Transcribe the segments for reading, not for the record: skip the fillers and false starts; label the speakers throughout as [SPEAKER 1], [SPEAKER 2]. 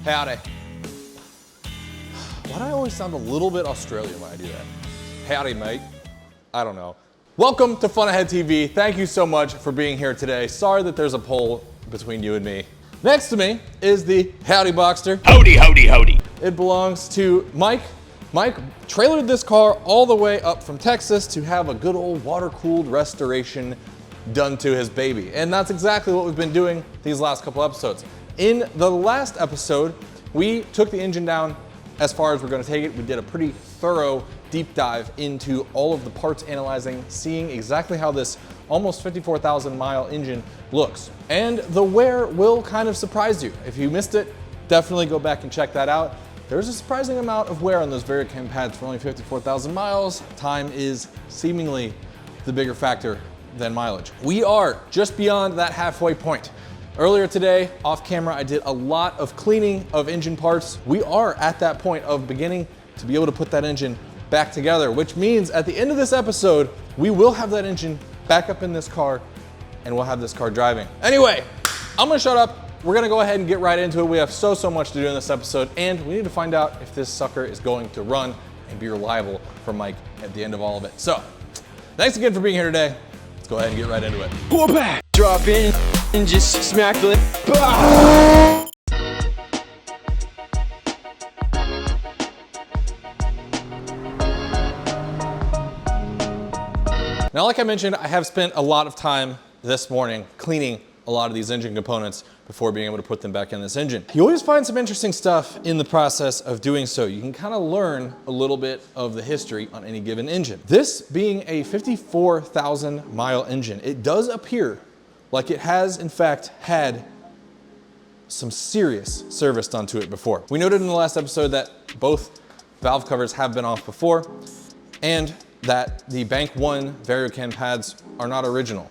[SPEAKER 1] Howdy. Why do I always sound a little bit Australian when I do that? Howdy, mate. I don't know. Welcome to Fun Ahead TV. Thank you so much for being here today. Sorry that there's a poll between you and me. Next to me is the Howdy Boxster.
[SPEAKER 2] Howdy, howdy, howdy.
[SPEAKER 1] It belongs to Mike. Mike trailered this car all the way up from Texas to have a good old water-cooled restoration done to his baby. And that's exactly what we've been doing these last couple episodes. In the last episode, we took the engine down as far as we're gonna take it. We did a pretty thorough deep dive into all of the parts, analyzing, seeing exactly how this almost 54,000 mile engine looks. And the wear will kind of surprise you. If you missed it, definitely go back and check that out. There's a surprising amount of wear on those VariCam pads for only 54,000 miles. Time is seemingly the bigger factor than mileage. We are just beyond that halfway point. Earlier today, off camera, I did a lot of cleaning of engine parts. We are at that point of beginning to be able to put that engine back together, which means at the end of this episode, we will have that engine back up in this car and we'll have this car driving. Anyway, I'm gonna shut up. We're gonna go ahead and get right into it. We have so much to do in this episode, and we need to find out if this sucker is going to run and be reliable for Mike at the end of all of it. So, thanks again for being here today. Let's go ahead and get right into it.
[SPEAKER 2] Pull back. Drop in and just smack the...
[SPEAKER 1] Now, like I mentioned, I have spent a lot of time this morning cleaning a lot of these engine components before being able to put them back in this engine. You always find some interesting stuff in the process of doing so. You can kind of learn a little bit of the history on any given engine. This being a 54,000 mile engine, it does appear like it has in fact had some serious service done to it before. We noted in the last episode that both valve covers have been off before, and that the Bank 1 VariCam pads are not original.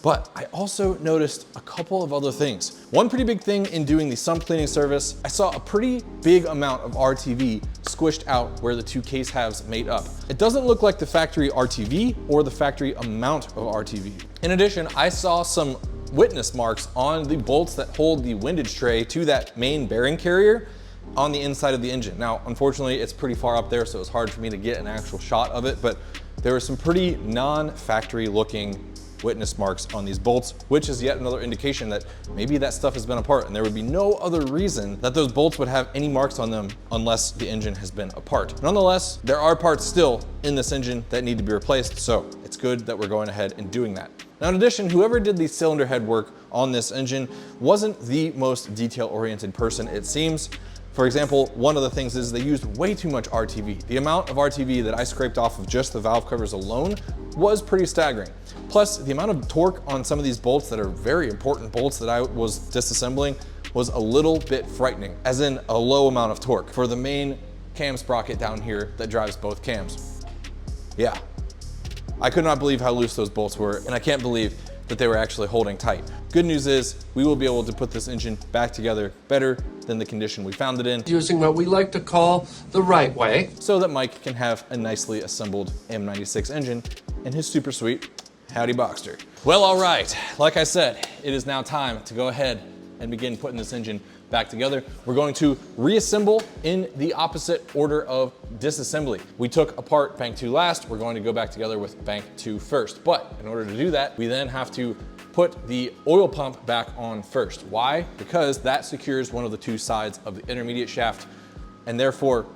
[SPEAKER 1] But I also noticed a couple of other things. One pretty big thing in doing the sump cleaning service, I saw a pretty big amount of RTV squished out where the two case halves made up. It doesn't look like the factory RTV or the factory amount of RTV. In addition, I saw some witness marks on the bolts that hold the windage tray to that main bearing carrier on the inside of the engine. Now, unfortunately, it's pretty far up there, so it's hard for me to get an actual shot of it, but there were some pretty non-factory looking witness marks on these bolts, which is yet another indication that maybe that stuff has been apart, and there would be no other reason that those bolts would have any marks on them unless the engine has been apart. Nonetheless, there are parts still in this engine that need to be replaced, so it's good that we're going ahead and doing that. Now, in addition, whoever did the cylinder head work on this engine wasn't the most detail-oriented person, it seems. For example, one of the things is they used way too much RTV. The amount of RTV that I scraped off of just the valve covers alone was pretty staggering. Plus, the amount of torque on some of these bolts that are very important bolts that I was disassembling was a little bit frightening, as in a low amount of torque for the main cam sprocket down here that drives both cams. Yeah, I could not believe how loose those bolts were, and I can't believe that they were actually holding tight. Good news is we will be able to put this engine back together better than the condition we found it in,
[SPEAKER 3] using what we like to call the right way,
[SPEAKER 1] so that Mike can have a nicely assembled M96 engine in his super sweet Howdy Boxster. Well, all right, like I said, it is now time to go ahead and begin putting this engine back together. We're going to reassemble in the opposite order of disassembly. We took apart Bank 2 last, we're going to go back together with Bank 2 first. But in order to do that, we then have to put the oil pump back on first. Why? Because that secures one of the two sides of the intermediate shaft, and therefore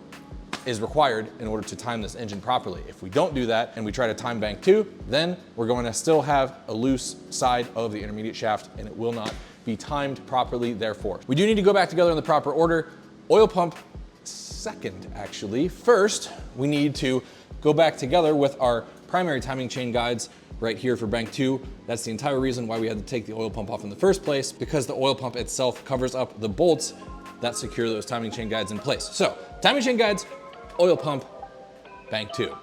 [SPEAKER 1] is required in order to time this engine properly. If we don't do that and we try to time Bank 2, then we're going to still have a loose side of the intermediate shaft and it will not be timed properly, therefore. We do need to go back together in the proper order. Oil pump second, actually. First, we need to go back together with our primary timing chain guides right here for Bank 2. That's the entire reason why we had to take the oil pump off in the first place, because the oil pump itself covers up the bolts that secure those timing chain guides in place. So, timing chain guides, oil pump, Bank 2.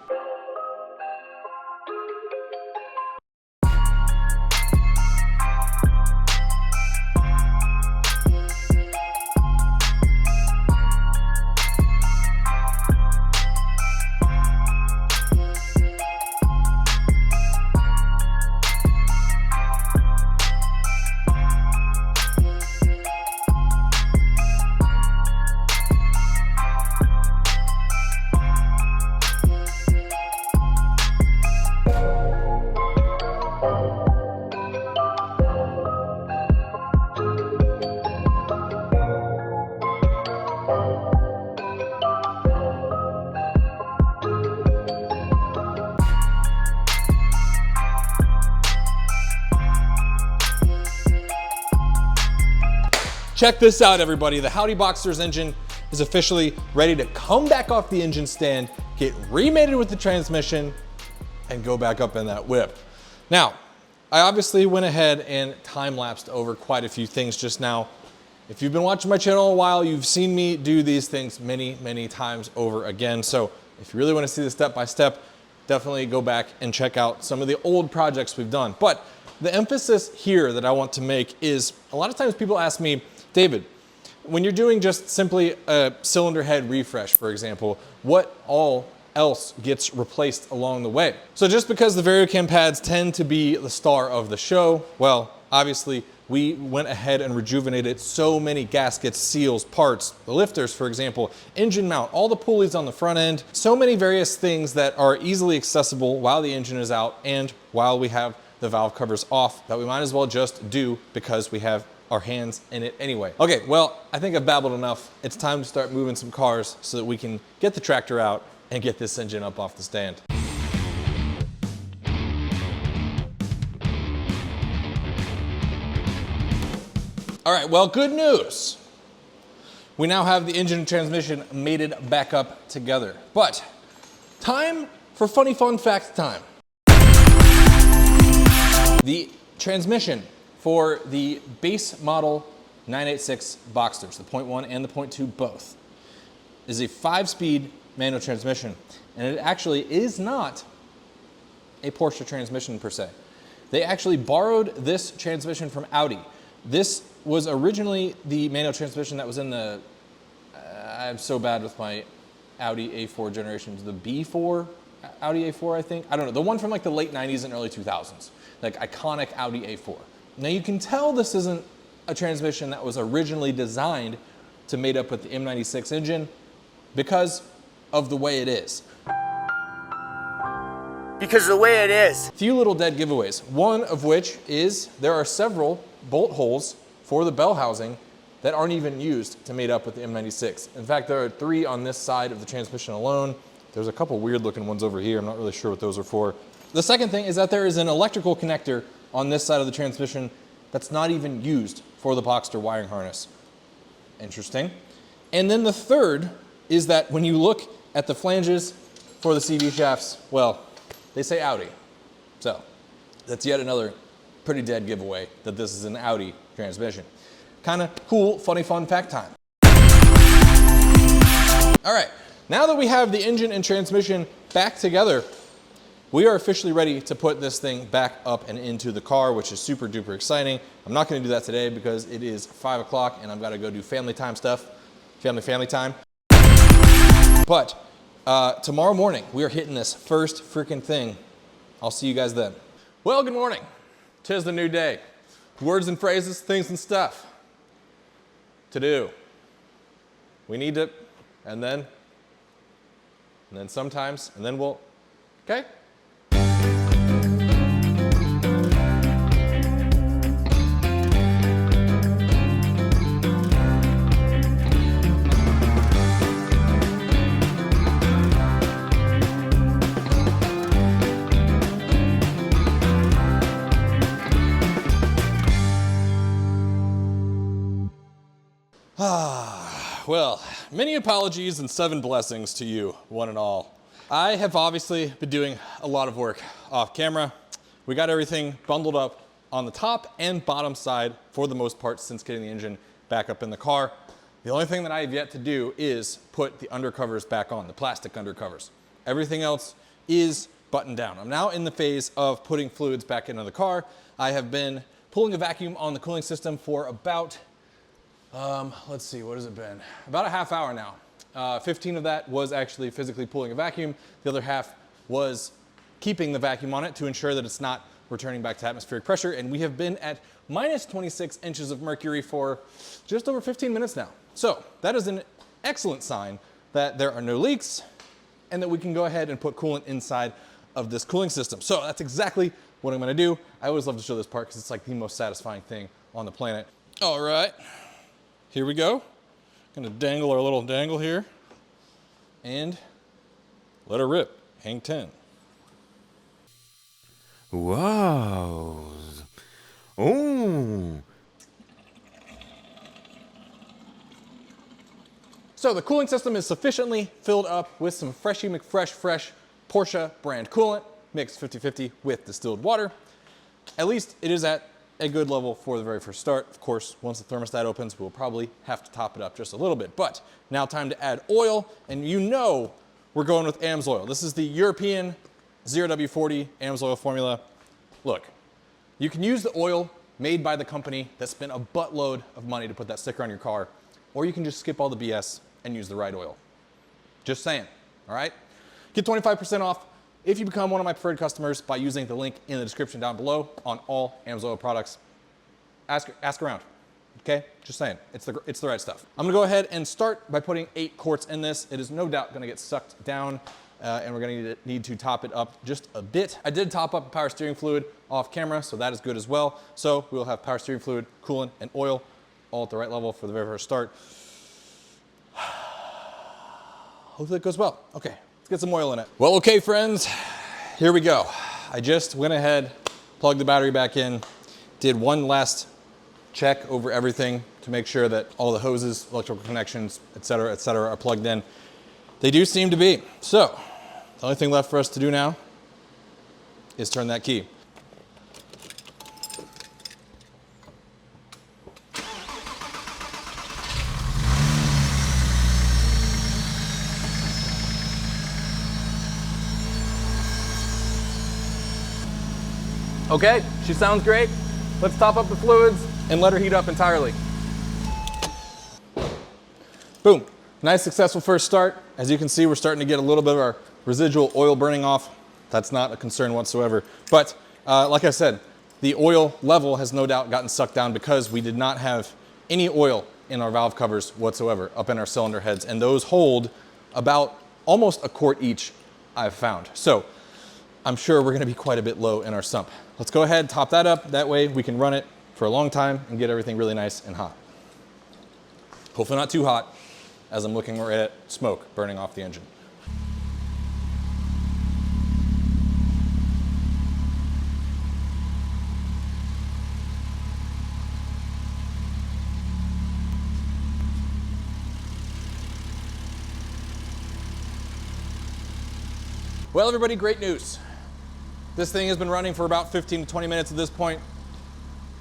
[SPEAKER 1] check this out, everybody. The Audi Boxster's engine is officially ready to come back off the engine stand, get remated with the transmission, and go back up in that whip. Now, I obviously went ahead and time-lapsed over quite a few things just now. If you've been watching my channel a while, you've seen me do these things many, many times over again. So if you really want to see the step-by-step, definitely go back and check out some of the old projects we've done. But the emphasis here that I want to make is, a lot of times people ask me, David, when you're doing just simply a cylinder head refresh, for example, what all else gets replaced along the way? So just because the VarioCam pads tend to be the star of the show, well, obviously we went ahead and rejuvenated so many gaskets, seals, parts, the lifters, for example, engine mount, all the pulleys on the front end, so many various things that are easily accessible while the engine is out and while we have the valve covers off that we might as well just do because we have our hands in it anyway. Okay, well, I think I've babbled enough. It's time to start moving some cars so that we can get the tractor out and get this engine up off the stand. All right, well, good news. We now have the engine and transmission mated back up together. But time for funny fun fact time. The transmission for the base model 986 Boxsters, the 0.1 and the 0.2 both, is a 5-speed manual transmission. And it actually is not a Porsche transmission per se. They actually borrowed this transmission from Audi. This was originally the manual transmission that was in the, I'm so bad with my Audi A4 generations, the B4 Audi A4, I think. I don't know, the one from like the late 90s and early 2000s, like iconic Audi A4. Now you can tell this isn't a transmission that was originally designed to mate up with the M96 engine because of the way it is.
[SPEAKER 4] Because of the way it is.
[SPEAKER 1] Few little dead giveaways, one of which is there are several bolt holes for the bell housing that aren't even used to mate up with the M96. In fact, there are 3 on this side of the transmission alone. There's a couple weird looking ones over here. I'm not really sure what those are for. The second thing is that there is an electrical connector on this side of the transmission that's not even used for the Boxster wiring harness. Interesting. And then the third is that when you look at the flanges for the CV shafts, well, they say Audi. So that's yet another pretty dead giveaway that this is an Audi transmission. Kind of cool, funny fun fact time. All right, now that we have the engine and transmission back together, we are officially ready to put this thing back up and into the car, which is super duper exciting. I'm not gonna do that today because it is 5 o'clock and I've gotta go do family time stuff, family time. But tomorrow morning, we are hitting this first freaking thing. I'll see you guys then. Well, good morning. 'Tis the new day. Words and phrases, things and stuff to do. We need to, and then sometimes, and then we'll, okay? Well, many apologies and 7 blessings to you, one and all. I have obviously been doing a lot of work off camera. We got everything bundled up on the top and bottom side for the most part since getting the engine back up in the car. The only thing that I have yet to do is put the undercovers back on, the plastic undercovers. Everything else is buttoned down. I'm now in the phase of putting fluids back into the car. I have been pulling a vacuum on the cooling system for about let's see, what has it been? About a half hour now. 15 of that was actually physically pulling a vacuum. The other half was keeping the vacuum on it to ensure that it's not returning back to atmospheric pressure. And we have been at minus 26 inches of mercury for just over 15 minutes now. So that is an excellent sign that there are no leaks and that we can go ahead and put coolant inside of this cooling system. So that's exactly what I'm gonna do. I always love to show this part because it's like the most satisfying thing on the planet. All right. Here we go. Gonna dangle our little dangle here and let her rip. Hang 10.
[SPEAKER 4] Whoa. Oh.
[SPEAKER 1] So the cooling system is sufficiently filled up with some Freshy McFresh Fresh Porsche brand coolant, mixed 50-50 with distilled water. At least it is at a good level for the very first start. Of course, once the thermostat opens, we'll probably have to top it up just a little bit. But now time to add oil, and you know we're going with AMSOIL. This is the European 0W40 AMSOIL formula. Look, you can use the oil made by the company that spent a buttload of money to put that sticker on your car, or you can just skip all the BS and use the right oil. Just saying, all right? Get 25% off if you become one of my preferred customers by using the link in the description down below on all AMSOIL products. Ask around, okay? Just saying, it's the right stuff. I'm gonna go ahead and start by putting 8 quarts in this. It is no doubt gonna get sucked down, and we're gonna need to top it up just a bit. I did top up power steering fluid off camera, so that is good as well. So we'll have power steering fluid, coolant, and oil all at the right level for the very first start. Hopefully it goes well. Okay, let's get some oil in it. Well, okay, friends, here we go. I just went ahead, plugged the battery back in, did one last check over everything to make sure that all the hoses, electrical connections, et cetera, are plugged in. They do seem to be. So, the only thing left for us to do now is turn that key. Okay, she sounds great. Let's top up the fluids and let her heat up entirely. Boom, nice successful first start. As you can see, we're starting to get a little bit of our residual oil burning off. That's not a concern whatsoever. But like I said, the oil level has no doubt gotten sucked down because we did not have any oil in our valve covers whatsoever up in our cylinder heads. And those hold about almost a quart each, I've found. So I'm sure we're gonna be quite a bit low in our sump. Let's go ahead, top that up. That way we can run it for a long time and get everything really nice and hot. Hopefully not too hot, as I'm looking right at smoke burning off the engine. Well, everybody, great news. This thing has been running for about 15 to 20 minutes at this point.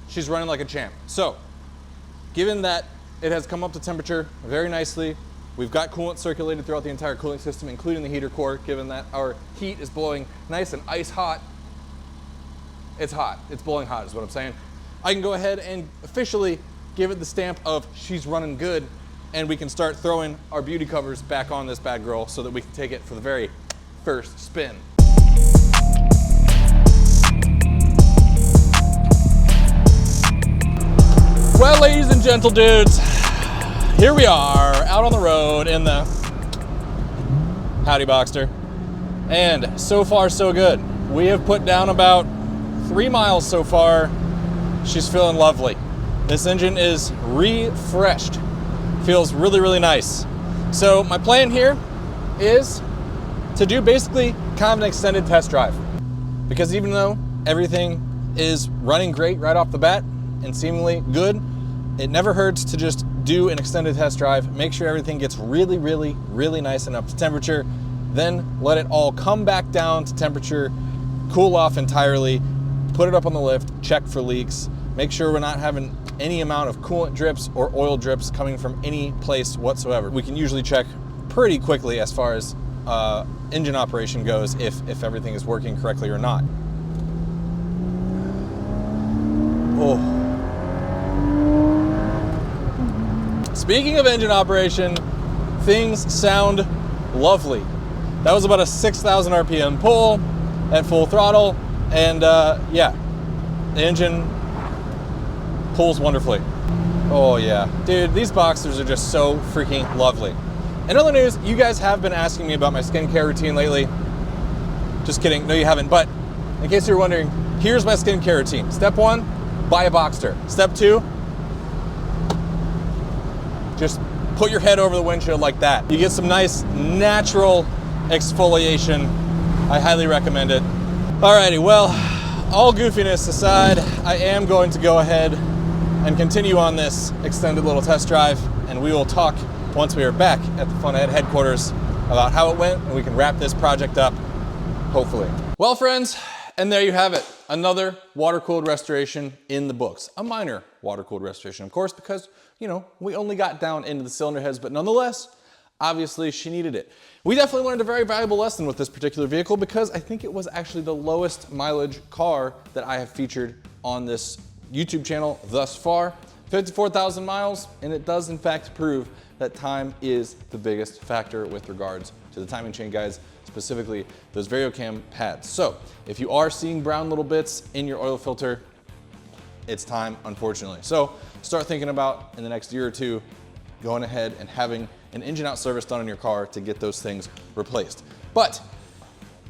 [SPEAKER 1] She's running like a champ. So, given that it has come up to temperature very nicely, we've got coolant circulated throughout the entire cooling system, including the heater core, given that our heat is blowing nice and ice hot. It's hot, it's boiling hot is what I'm saying. I can go ahead and officially give it the stamp of she's running good, and we can start throwing our beauty covers back on this bad girl so that we can take it for the very first spin. Well, ladies and gentle dudes, here we are out on the road in the Howdy Boxster, and so far so good. We have put down about 3 miles so far. She's feeling lovely. This engine is refreshed. Feels really, really nice. So my plan here is to do basically kind of an extended test drive, because even though everything is running great right off the bat and seemingly good, it never hurts to just do an extended test drive, make sure everything gets really, really, really nice and up to temperature, then let it all come back down to temperature, cool off entirely, put it up on the lift, check for leaks, make sure we're not having any amount of coolant drips or oil drips coming from any place whatsoever. We can usually check pretty quickly as far as engine operation goes if everything is working correctly or not. Oh. Speaking of engine operation, things sound lovely. That was about a 6,000 RPM pull at full throttle, and yeah, the engine pulls wonderfully. Oh yeah, dude, these Boxsters are just so freaking lovely. In other news, you guys have been asking me about my skincare routine lately. Just kidding, no you haven't, but in case you're wondering, here's my skincare routine. Step 1, buy a Boxster. Step 2, just put your head over the windshield like that. You get some nice natural exfoliation. I highly recommend it. Alrighty, well, all goofiness aside, I am going to go ahead and continue on this extended little test drive, and we will talk once we are back at the Fun Ed headquarters about how it went, and we can wrap this project up, hopefully. Well, friends, and there you have it. Another water-cooled restoration in the books. A minor water-cooled restoration, of course, because, you know, we only got down into the cylinder heads, but nonetheless, obviously she needed it. We definitely learned a very valuable lesson with this particular vehicle because I think it was actually the lowest mileage car that I have featured on this YouTube channel thus far. 54,000 miles, and it does in fact prove that time is the biggest factor with regards to the timing chain, guys, specifically those VarioCam pads. So if you are seeing brown little bits in your oil filter, it's time, unfortunately. So start thinking about, in the next year or two, going ahead and having an engine out service done on your car to get those things replaced. But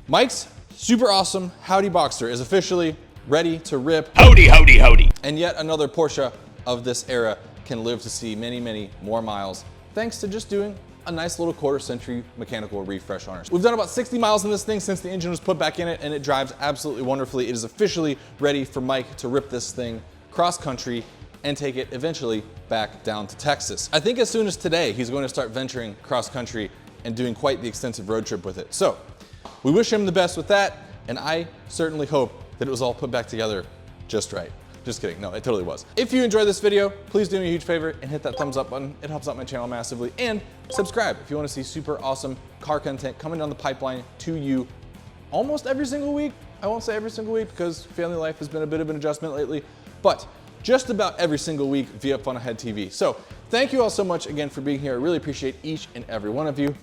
[SPEAKER 1] Mike's super awesome Howdy Boxster is officially ready to rip.
[SPEAKER 2] Howdy, howdy, howdy.
[SPEAKER 1] And yet another Porsche of this era can live to see many, many more miles, thanks to just doing a nice little quarter-century mechanical refresh on it. We've done about 60 miles in this thing since the engine was put back in it, and it drives absolutely wonderfully. It is officially ready for Mike to rip this thing cross-country and take it eventually back down to Texas. I think as soon as today, he's going to start venturing cross-country and doing quite the extensive road trip with it. So we wish him the best with that, and I certainly hope that it was all put back together just right. Just kidding, no, it totally was. If you enjoyed this video, please do me a huge favor and hit that thumbs up button. It helps out my channel massively. And subscribe if you want to see super awesome car content coming down the pipeline to you almost every single week. I won't say every single week because family life has been a bit of an adjustment lately, but just about every single week via Fun Ahead TV. So thank you all so much again for being here. I really appreciate each and every one of you.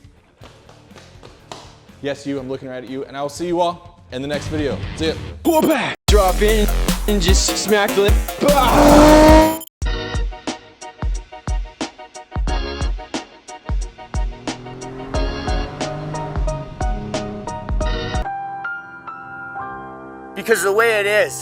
[SPEAKER 1] Yes, you, I'm looking right at you, and I will see you all in the next video. See ya.
[SPEAKER 2] Go back. Drop in and just smack the lip. Bah!
[SPEAKER 4] Because of the way it is.